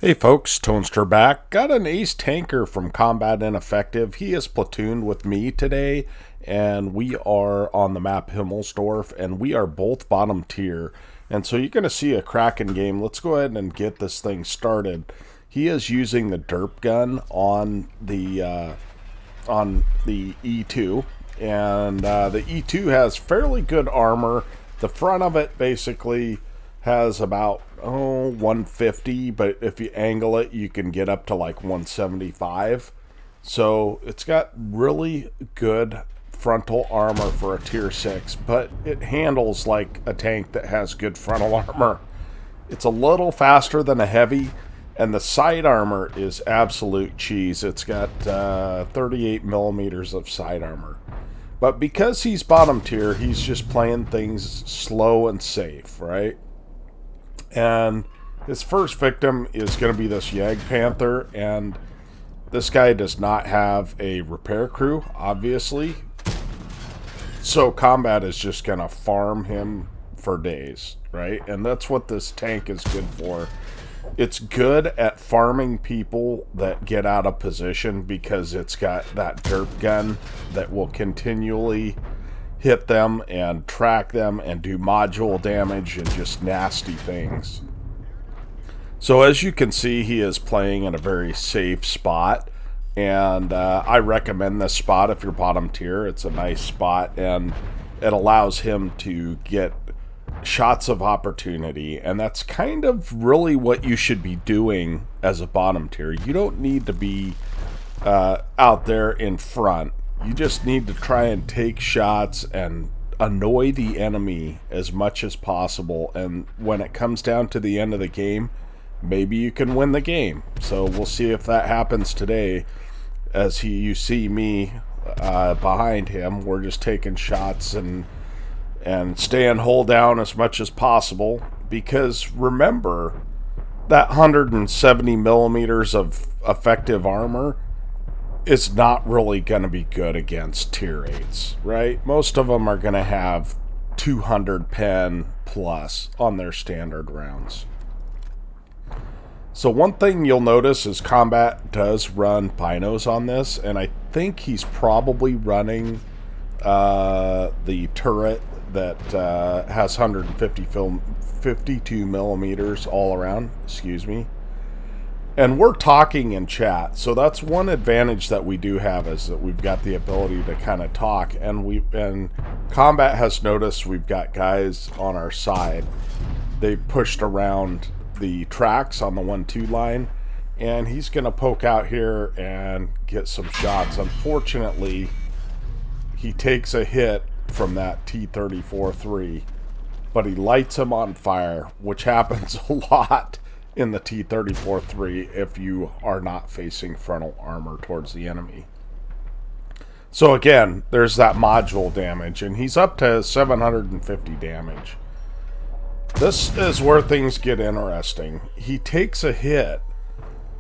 Hey folks, Toaster back. Got an ace tanker from Combatineffective. He is platooned with me today, and we are on the map Himmelsdorf, and we are both bottom tier. And so you're going to see a cracking game. Let's go ahead and get this thing started. He is using the derp gun on the E2, and the E2 has fairly good armor. The front of it basically has about 150, but if you angle it you can get up to like 175. So it's got really good frontal armor for a tier 6, but it handles like a tank that has good frontal armor. It's a little faster than a heavy, and the side armor is absolute cheese. It's got 38 millimeters of side armor. But because he's bottom tier, he's just playing things slow and safe, right? And his first victim is going to be this Yag Panther, and this guy does not have a repair crew, obviously. So combat is just going to farm him for days, right? And that's what this tank is good for. It's good at farming people that get out of position because it's got that derp gun that will continually hit them and track them and do module damage and just nasty things. So as you can see, he is playing in a very safe spot, and I recommend this spot if you're bottom tier. It's a nice spot, and it allows him to get shots of opportunity, and that's kind of really what you should be doing as a bottom tier. You don't need to be out there in front. You just need to try and take shots and annoy the enemy as much as possible. And when it comes down to the end of the game, maybe you can win the game. So we'll see if that happens today. As you see me behind him, we're just taking shots and staying hull down as much as possible. Because remember, that 170 millimeters of effective armor is not really going to be good against tier 8s, right? Most of them are going to have 200 pen plus on their standard rounds. So one thing you'll notice is combat does run binos on this, and I think he's probably running the turret that has 52 millimeters all around, excuse me. And we're talking in chat, so that's one advantage that we do have, is that we've got the ability to kind of talk, and combat has noticed we've got guys on our side. They pushed around the tracks on the 1-2 line, and he's going to poke out here and get some shots. Unfortunately, he takes a hit from that T-34-3, but he lights him on fire, which happens a lot in the T-34-3 if you are not facing frontal armor towards the enemy. So again, there's that module damage, and he's up to 750 damage. This is where things get interesting. He takes a hit,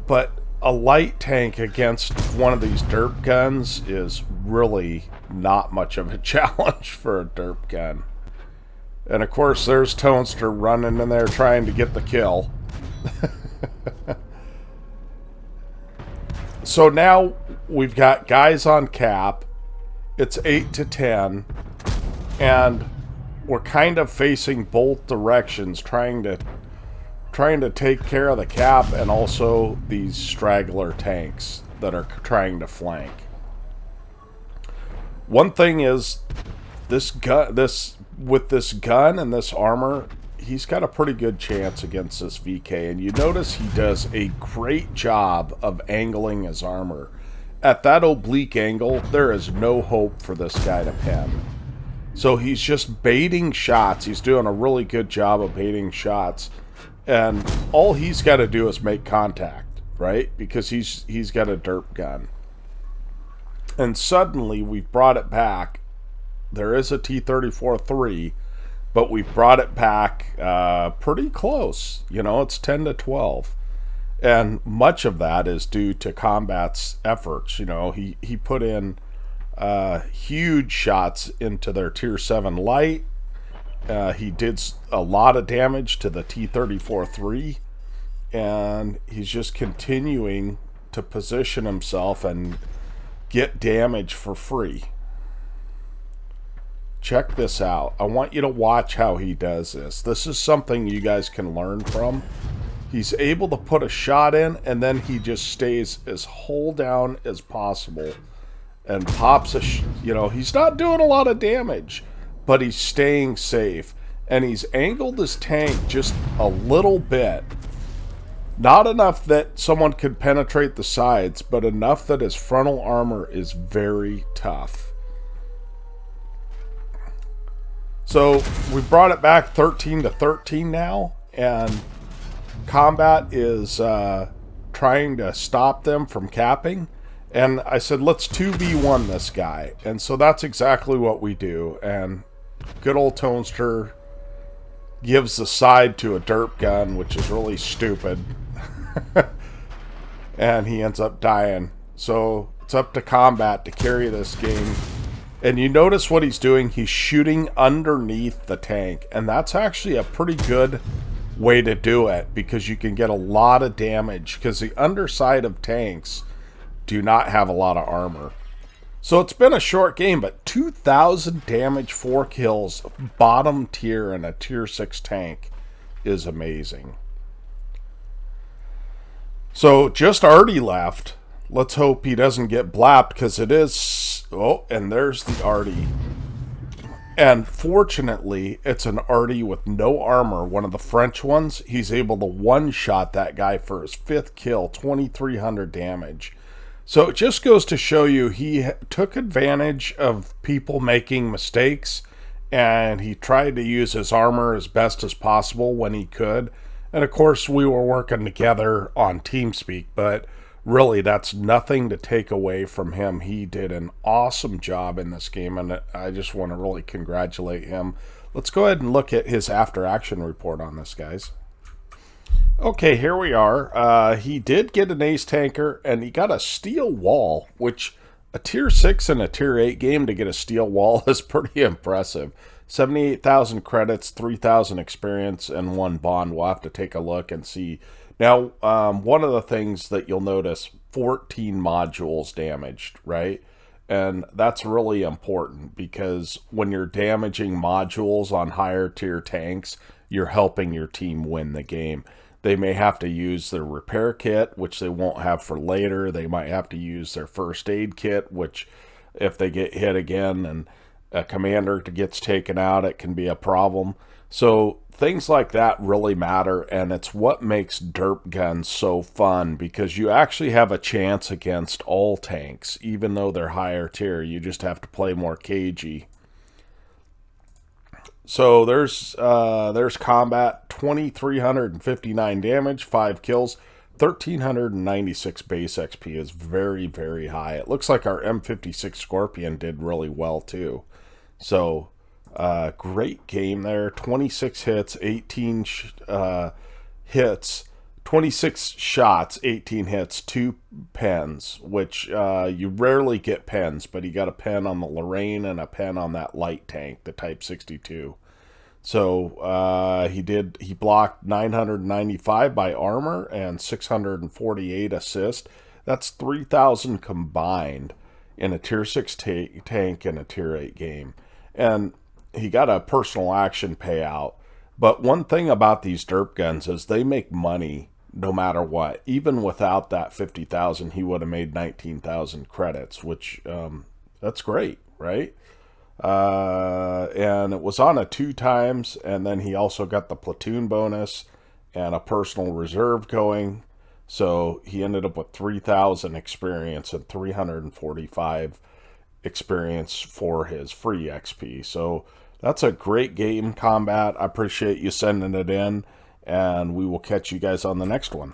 but a light tank against one of these derp guns is really not much of a challenge for a derp gun. And of course, there's Toaster running in there trying to get the kill. So now we've got guys on cap. It's 8 to 10, and we're kind of facing both directions, trying to take care of the cap and also these straggler tanks that are trying to flank. One thing is, with this gun and this armor, he's got a pretty good chance against this VK, and you notice he does a great job of angling his armor. At that oblique angle, there is no hope for this guy to pen. So he's just baiting shots. He's doing a really good job of baiting shots, and all he's got to do is make contact, right? Because he's got a derp gun. And suddenly we've brought it back. There is a T-34-3, but we brought it back pretty close. You know, it's 10 to 12. And much of that is due to combat's efforts. You know, he put in huge shots into their tier 7 light. He did a lot of damage to the T-34-3. and he's just continuing to position himself and get damage for free. Check this out. I want you to watch how he does this. This is something you guys can learn from. He's able to put a shot in, and then he just stays as hull down as possible and pops a, he's not doing a lot of damage, but he's staying safe. And he's angled his tank just a little bit. Not enough that someone could penetrate the sides, but enough that his frontal armor is very tough. So we brought it back 13-13 now, and Combat is trying to stop them from capping. And I said, let's 2v1 this guy. And so that's exactly what we do. And good old Toaster gives the side to a derp gun, which is really stupid. And he ends up dying. So it's up to Combat to carry this game. And you notice what he's doing. He's shooting underneath the tank. And that's actually a pretty good way to do it, because you can get a lot of damage, because the underside of tanks do not have a lot of armor. So it's been a short game, but 2,000 damage, 4 kills, bottom tier in a tier 6 tank is amazing. So just Artie left. Let's hope he doesn't get blapped, because it is... Oh, and there's the Artie. And fortunately, it's an Artie with no armor, one of the French ones. He's able to one-shot that guy for his 5th kill, 2,300 damage. So it just goes to show you he took advantage of people making mistakes, and he tried to use his armor as best as possible when he could. And of course, we were working together on TeamSpeak, but really, that's nothing to take away from him. He did an awesome job in this game, and I just want to really congratulate him. Let's go ahead and look at his after-action report on this, guys. Okay, here we are. He did get an ace tanker, and he got a steel wall, which a tier 6 and a tier 8 game to get a steel wall is pretty impressive. 78,000 credits, 3,000 experience, and 1 bond. We'll have to take a look and see. Now, one of the things that you'll notice, 14 modules damaged, right? And that's really important, because when you're damaging modules on higher tier tanks, you're helping your team win the game. They may have to use their repair kit, which they won't have for later. They might have to use their first aid kit, which if they get hit again and a commander gets taken out, it can be a problem. So things like that really matter, and it's what makes derp guns so fun, because you actually have a chance against all tanks, even though they're higher tier. You just have to play more cagey. So there's Combat, 2,359 damage, 5 kills, 1,396 base XP is very, very high. It looks like our M56 Scorpion did really well too. So great game there. 26 hits, 18 hits, 26 shots, 18 hits, 2 pens, which you rarely get pens, but he got a pen on the Lorraine and a pen on that light tank, the Type 62. So he blocked 995 by armor and 648 assist. That's 3,000 combined in a tier 6 tank and a tier 8 game. And he got a personal action payout. But one thing about these derp guns is they make money no matter what. Even without that 50,000, he would have made 19,000 credits, which that's great, right? And it was on a 2 times, and then he also got the platoon bonus and a personal reserve going. So he ended up with 3,000 experience and 345 experience for his free XP. So that's a great game, Combat. I appreciate you sending it in, and we will catch you guys on the next one.